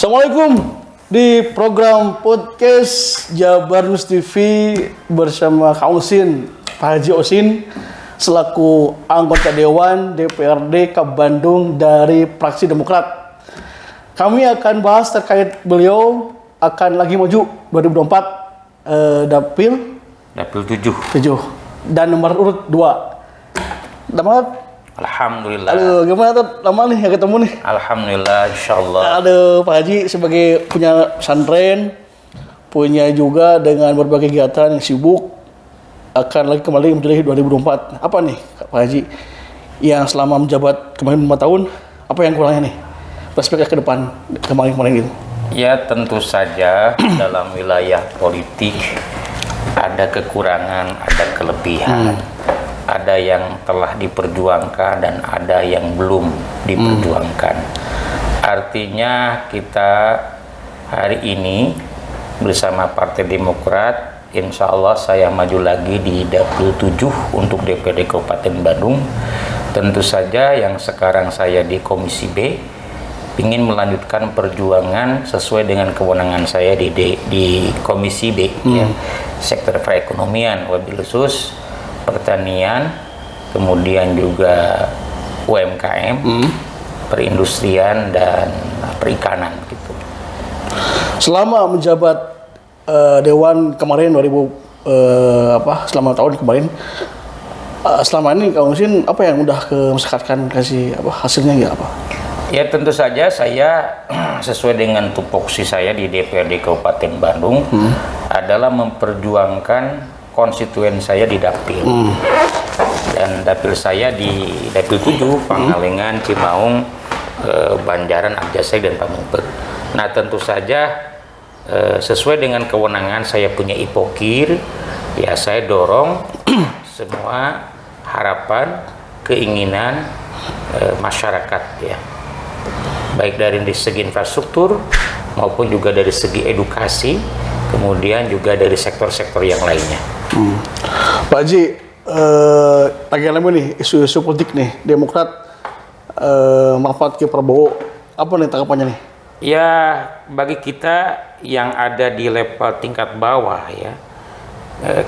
Assalamualaikum di program podcast Jabar News TV bersama Kang Usin, Pak Haji Usin selaku anggota Dewan DPRD Kab Bandung dari fraksi Demokrat. Kami akan bahas terkait beliau akan lagi maju 2024 Dapil 7 dan nomor urut 2. Damat. Alhamdulillah. Aduh, gimana tuh lama nih ya ketemu nih? Alhamdulillah, insyaallah. Aduh, Pak Haji sebagai punya pesantren, punya juga dengan berbagai kegiatan yang sibuk, akan lagi kembali menjadi 2024. Apa nih Pak Haji yang selama menjabat kemarin 5 tahun, apa yang kurangnya nih? Perspektif ke depan kemarin gitu. Ya, tentu saja dalam wilayah politik ada kekurangan, ada kelebihan. Ada yang telah diperjuangkan dan ada yang belum diperjuangkan. Artinya kita hari ini bersama Partai Demokrat, insya Allah saya maju lagi di Dapil 7 untuk DPRD Kabupaten Bandung. Tentu saja yang sekarang saya di Komisi B ingin melanjutkan perjuangan sesuai dengan kewenangan saya di Komisi B, ya, sektor perekonomian, wabil khusus pertanian, kemudian juga UMKM, perindustrian dan perikanan gitu. Selama menjabat Dewan kemarin selama tahun kemarin, selama ini Kang Usin apa yang udah kemusahatkan kasih hasilnya ya apa? Ya tentu saja saya sesuai dengan tupoksi saya di DPRD Kabupaten Bandung adalah memperjuangkan konstituen saya di Dapil. Dan Dapil saya di Dapil 7, Pangalengan, Cimaung, Banjaran, Arjasai, dan Pamengpeuk. Nah tentu saja sesuai dengan kewenangan saya punya ipokir, ya saya dorong semua harapan, keinginan masyarakat, ya, baik dari segi infrastruktur maupun juga dari segi edukasi, kemudian juga dari sektor-sektor yang lainnya. Pak Haji, lagi lama nih isu-isu politik nih, Demokrat manfaat ke Prabowo, apa nih tanggapannya nih? Ya, bagi kita yang ada di level tingkat bawah, ya,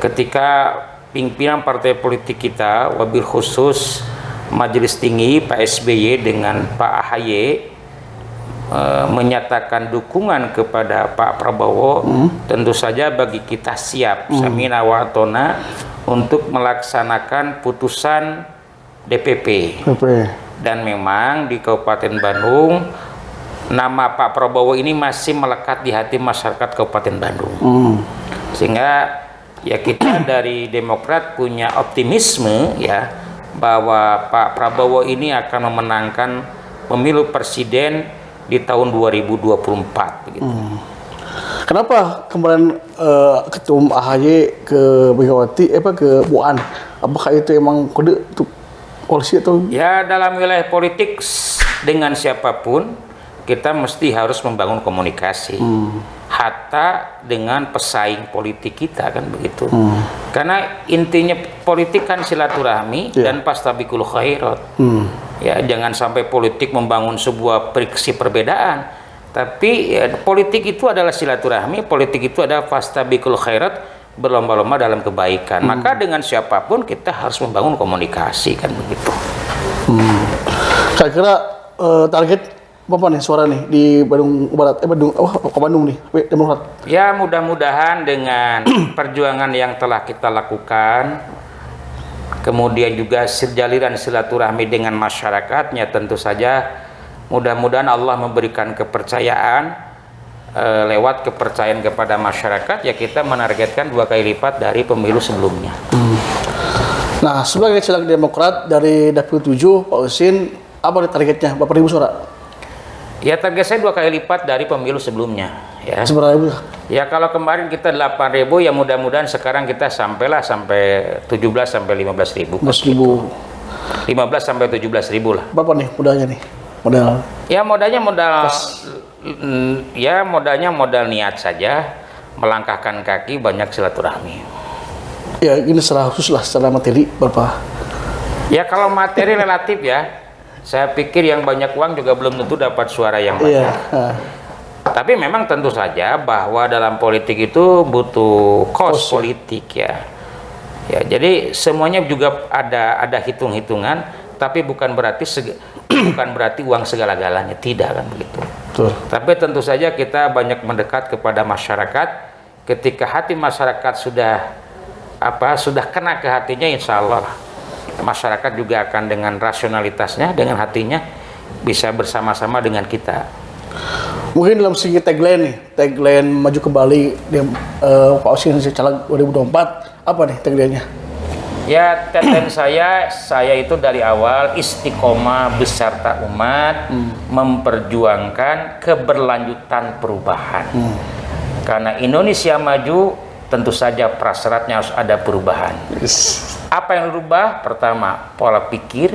ketika pimpinan partai politik kita, wabil khusus Majelis Tinggi Pak SBY dengan Pak AHY menyatakan dukungan kepada Pak Prabowo, tentu saja bagi kita siap samina wa atona untuk melaksanakan putusan DPP. Dan memang di Kabupaten Bandung nama Pak Prabowo ini masih melekat di hati masyarakat Kabupaten Bandung. Sehingga ya kita dari Demokrat punya optimisme, ya, bahwa Pak Prabowo ini akan memenangkan pemilu presiden di tahun 2024 begitu. Kenapa kemarin Ketum AHY ke Megawati ke Bu An? Apakah itu emang kode untuk polisi atau? Ya, dalam wilayah politik dengan siapapun kita mesti harus membangun komunikasi. Hatta dengan pesaing politik kita kan begitu. Karena intinya politik kan silaturahmi dan fastabiqul khairat. Ya, jangan sampai politik membangun sebuah friksi perbedaan, tapi ya, politik itu adalah silaturahmi, politik itu adalah fastabiqul khairat, berlomba-lomba dalam kebaikan. Maka dengan siapapun kita harus membangun komunikasi kan begitu. Saya kira target apa nih suara nih di Bandung Barat, Bandung nih, Demokrat. Ya, mudah-mudahan dengan perjuangan yang telah kita lakukan, kemudian juga sejaliran silaturahmi dengan masyarakatnya, tentu saja mudah-mudahan Allah memberikan kepercayaan, lewat kepercayaan kepada masyarakat, ya kita menargetkan 2 kali lipat dari pemilu sebelumnya. Nah, sebagai caleg Demokrat dari Dapil 7, Pak Usin, apa targetnya? Berapa ribu suara? Ya, target saya 2 kali lipat dari pemilu sebelumnya. Ya. Seberapa ribu? Ya, kalau kemarin kita 8.000, ya mudah-mudahan sekarang kita sampai 17 sampai 15.000. 15 sampai 17.000 lah. Berapa nih modalnya nih? Modal? Ya, modalnya modal niat saja, melangkahkan kaki, banyak silaturahmi. Ya, ini secara khusus lah, secara materi berapa? Ya, kalau materi relatif ya. Saya pikir yang banyak uang juga belum tentu dapat suara yang banyak. Tapi memang tentu saja bahwa dalam politik itu butuh cost politik ya. Ya, jadi semuanya juga ada hitung-hitungan, tapi bukan berarti bukan berarti uang segala-galanya, tidak kan begitu. Betul. Tapi tentu saja kita banyak mendekat kepada masyarakat. Ketika hati masyarakat sudah kena ke hatinya, insya Allah masyarakat juga akan dengan rasionalitasnya, dengan hatinya bisa bersama-sama dengan kita. Mungkin dalam segi tagline maju kembali di Pak Osin caleg 2024, apa nih tagline-nya? Ya, tagline saya itu dari awal istiqomah beserta umat memperjuangkan keberlanjutan perubahan. Karena Indonesia maju, tentu saja prasyaratnya harus ada perubahan. Apa yang berubah? Pertama, pola pikir,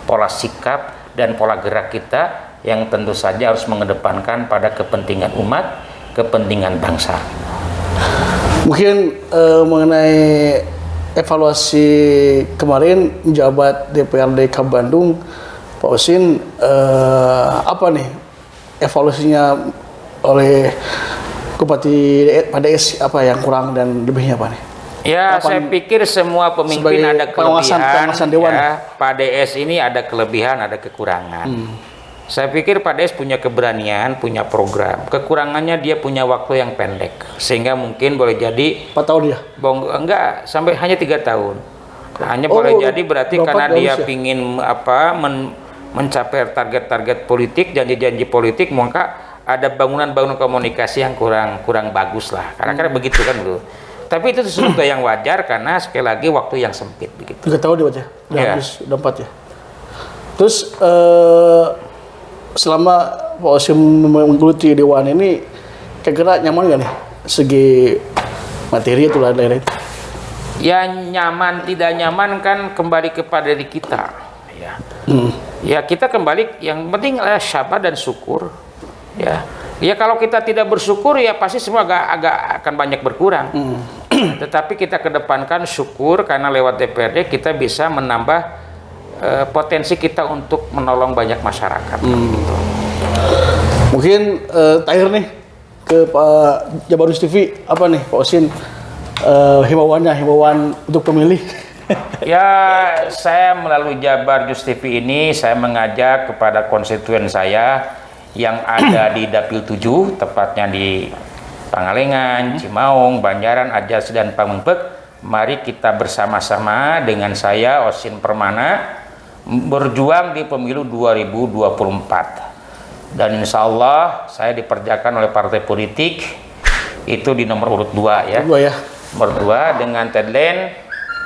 pola sikap, dan pola gerak kita yang tentu saja harus mengedepankan pada kepentingan umat, kepentingan bangsa. Mungkin mengenai evaluasi kemarin menjabat DPRD Kab Bandung, Pak Osin, apa nih evaluasinya oleh Bupati Pak DS, apa yang kurang dan lebihnya apa nih? Ya, saya pikir semua pemimpin ada kelebihan. Pengawasan Dewan. Ya, Pak DS ini ada kelebihan, ada kekurangan. Saya pikir Pak DS punya keberanian, punya program. Kekurangannya dia punya waktu yang pendek, sehingga mungkin boleh jadi 4 tahun ya? Enggak, sampai hanya 3 tahun. Hanya boleh jadi berarti karena dia pingin mencapai target-target politik, janji-janji politik, maka ada bangunan-bangunan komunikasi yang kurang bagus lah. Karena begitu kan bro. Tapi itu sesuatu yang wajar karena sekali lagi waktu yang sempit begitu. 3 tahun dia udah habis, udah 4 ya. Terus selama Pak Osim menggeluti Dewan ini, kira-kira nyaman gak nih segi materi itu lain-lain? Ya nyaman tidak nyaman kan kembali kepada diri kita. Ya, ya kita kembali, yang penting sabar dan syukur. Ya kalau kita tidak bersyukur ya pasti semua agak akan banyak berkurang. Tetapi kita kedepankan syukur karena lewat DPRD kita bisa menambah potensi kita untuk menolong banyak masyarakat. Gitu. Mungkin terakhir nih ke Pak Jabarus TV, apa nih Pak Osin himbauan untuk pemilih? Ya, saya melalui Jabar News TV ini saya mengajak kepada konstituen saya yang ada di Dapil 7, tepatnya di Pangalengan, Cimaung, Banjaran, Ajas, dan Pamengpeuk. Mari kita bersama-sama dengan saya Osin Permana berjuang di pemilu 2024. Dan insya Allah saya diperjakan oleh partai politik itu di nomor urut 2 ya. Nomor 2 dengan tagline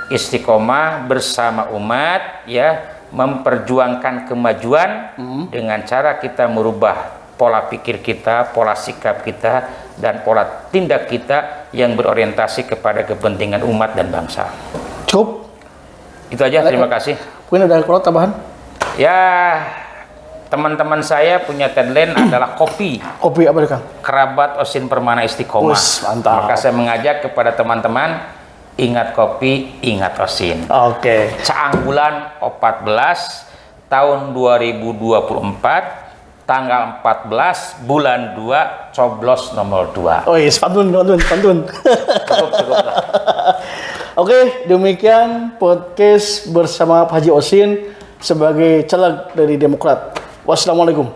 istiqomah bersama umat ya, memperjuangkan kemajuan dengan cara kita merubah pola pikir kita, pola sikap kita, dan pola tindak kita yang berorientasi kepada kepentingan umat dan bangsa. Cukup. Itu aja, terima kasih. Mungkin ada kalau tambahan? Ya, teman-teman saya punya tagline adalah kopi. Kopi apa Kang? Kerabat Osin Permana Istiqomah. Mantap. Maka saya mengajak kepada teman-teman, ingat kopi, ingat Osin. Oke. Caang bulan 14 tahun 2024, tanggal 14 bulan 2, coblos nomor 2. Oh iya, pantun. Cukup lah. Oke, demikian podcast bersama Pak Haji Osin sebagai caleg dari Demokrat. Wassalamualaikum.